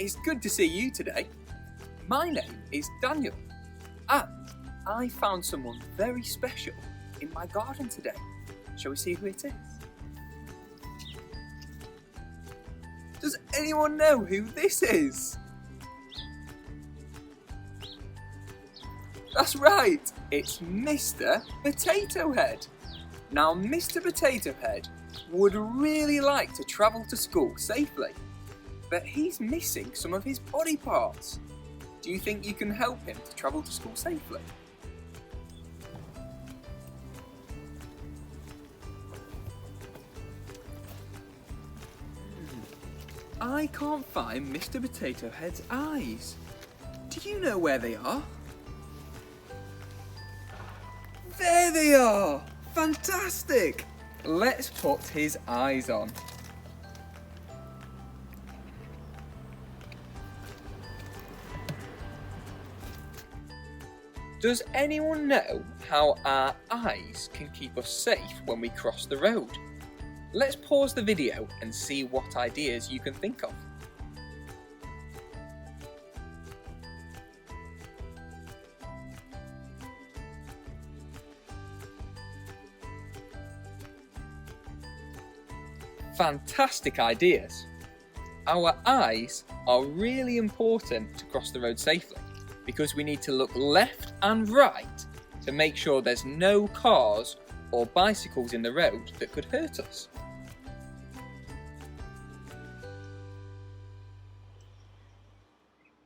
it's good to see you today. My name is Daniel, and I found someone very special in my garden today. Shall we see who it is? Does anyone know who this is? That's right, it's Mr. Potato Head. Now, Mr. Potato Head would really like to travel to school safely, but he's missing some of his body parts. Do you think you can help him to travel to school safely? I can't find Mr. Potato Head's eyes. Do you know where they are? There they are! Fantastic! Let's put his eyes on. Does anyone know how our eyes can keep us safe when we cross the road? Let's pause the video and see what ideas you can think of. Fantastic ideas! Our eyes are really important to cross the road safely because we need to look left and right to make sure there's no cars or bicycles in the road that could hurt us.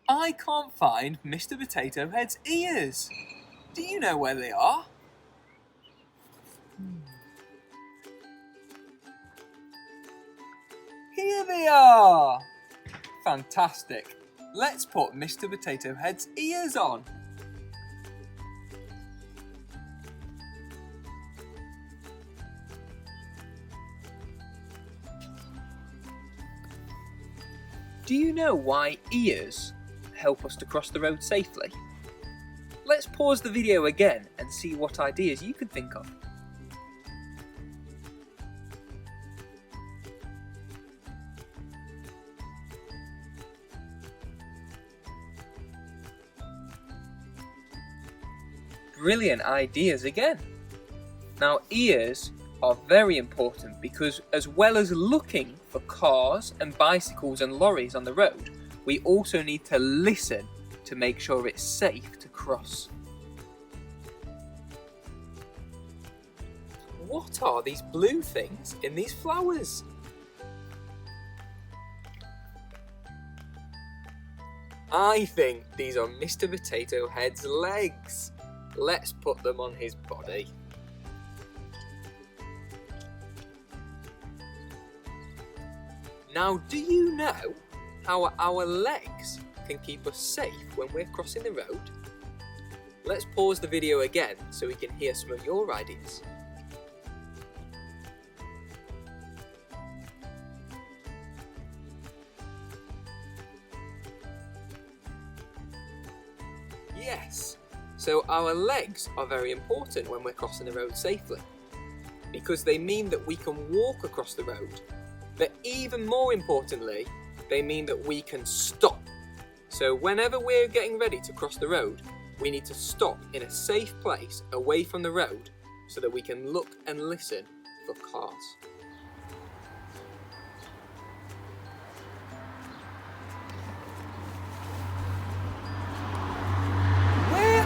I can't find Mr. Potato Head's ears. Do you know where they are? Here they are! Fantastic! Let's put Mr. Potato Head's ears on. Do you know why ears help us to cross the road safely? Let's pause the video again and see what ideas you could think of. Brilliant ideas again. Now, ears are very important because as well as looking for cars and bicycles and lorries on the road, we also need to listen to make sure it's safe to cross. What are these blue things in these flowers? I think these are Mr. Potato Head's legs. Let's put them on his body. Now, do you know how our legs can keep us safe when we're crossing the road? Let's pause the video again so we can hear some of your ideas. Yes. So our legs are very important when we're crossing the road safely because they mean that we can walk across the road, but even more importantly, they mean that we can stop. So whenever we're getting ready to cross the road, we need to stop in a safe place away from the road so that we can look and listen for cars.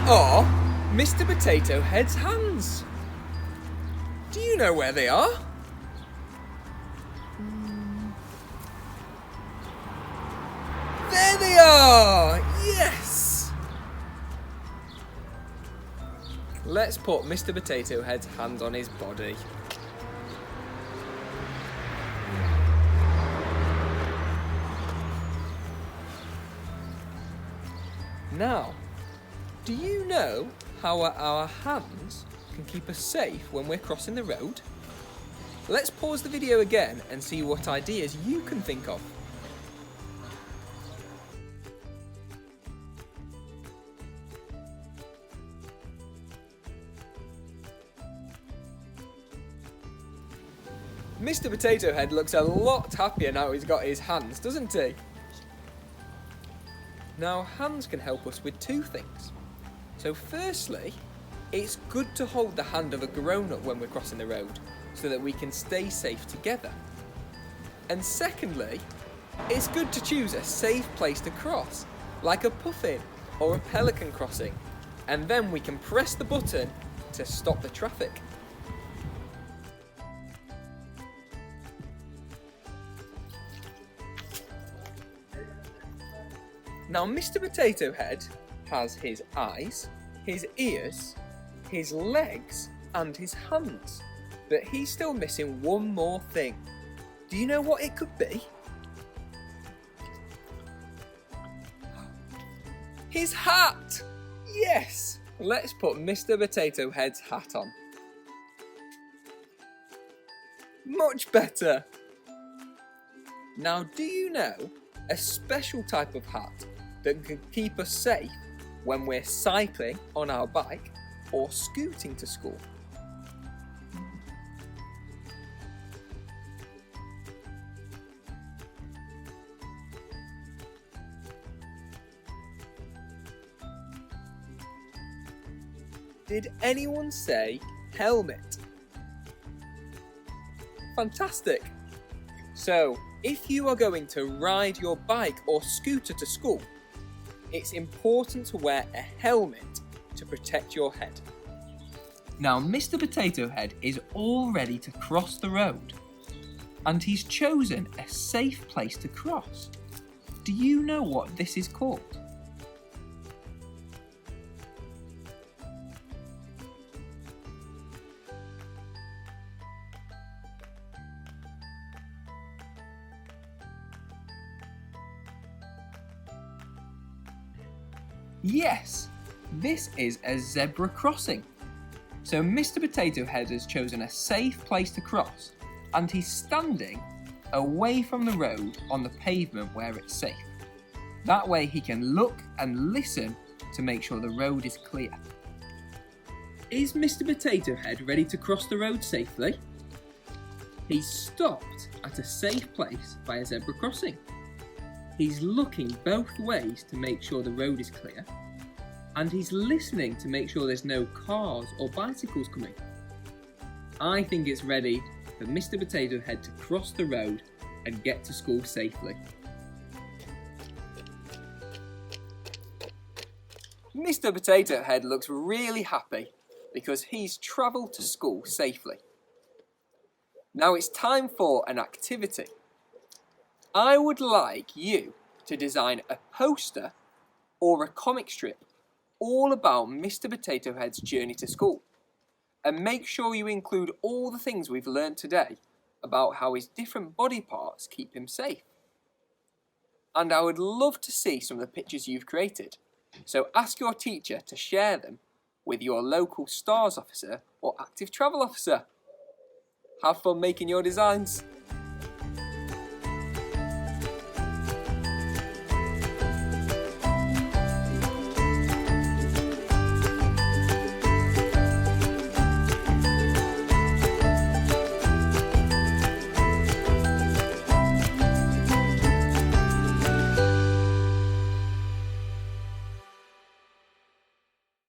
Are Mr. Potato Head's hands? Do you know where they are? There they are! Yes! Let's put Mr. Potato Head's hands on his body. Now, do you know how our hands can keep us safe when we're crossing the road? Let's pause the video again and see what ideas you can think of. Mr. Potato Head looks a lot happier now he's got his hands, doesn't he? Now, hands can help us with two things. So firstly, it's good to hold the hand of a grown-up when we're crossing the road so that we can stay safe together. And secondly, it's good to choose a safe place to cross, like a puffin or a pelican crossing, and then we can press the button to stop the traffic. Now, Mr. Potato Head has his eyes, his ears, his legs, and his hands. But he's still missing one more thing. Do you know what it could be? His hat! Yes! Let's put Mr. Potato Head's hat on. Much better! Now, do you know a special type of hat that can keep us safe when we're cycling on our bike or scooting to school? Did anyone say helmet? Fantastic! So, if you are going to ride your bike or scooter to school, it's important to wear a helmet to protect your head. Now, Mr. Potato Head is all ready to cross the road, and he's chosen a safe place to cross. Do you know what this is called? Yes, this is a zebra crossing. So Mr. Potato Head has chosen a safe place to cross, and he's standing away from the road on the pavement where it's safe. That way he can look and listen to make sure the road is clear. Is Mr. Potato Head ready to cross the road safely? He's stopped at a safe place by a zebra crossing. He's looking both ways to make sure the road is clear, and he's listening to make sure there's no cars or bicycles coming. I think it's ready for Mr. Potato Head to cross the road and get to school safely. Mr. Potato Head looks really happy because he's travelled to school safely. Now it's time for an activity. I would like you to design a poster or a comic strip all about Mr. Potato Head's journey to school, and make sure you include all the things we've learned today about how his different body parts keep him safe. And I would love to see some of the pictures you've created, so ask your teacher to share them with your local STARS officer or active travel officer. Have fun making your designs.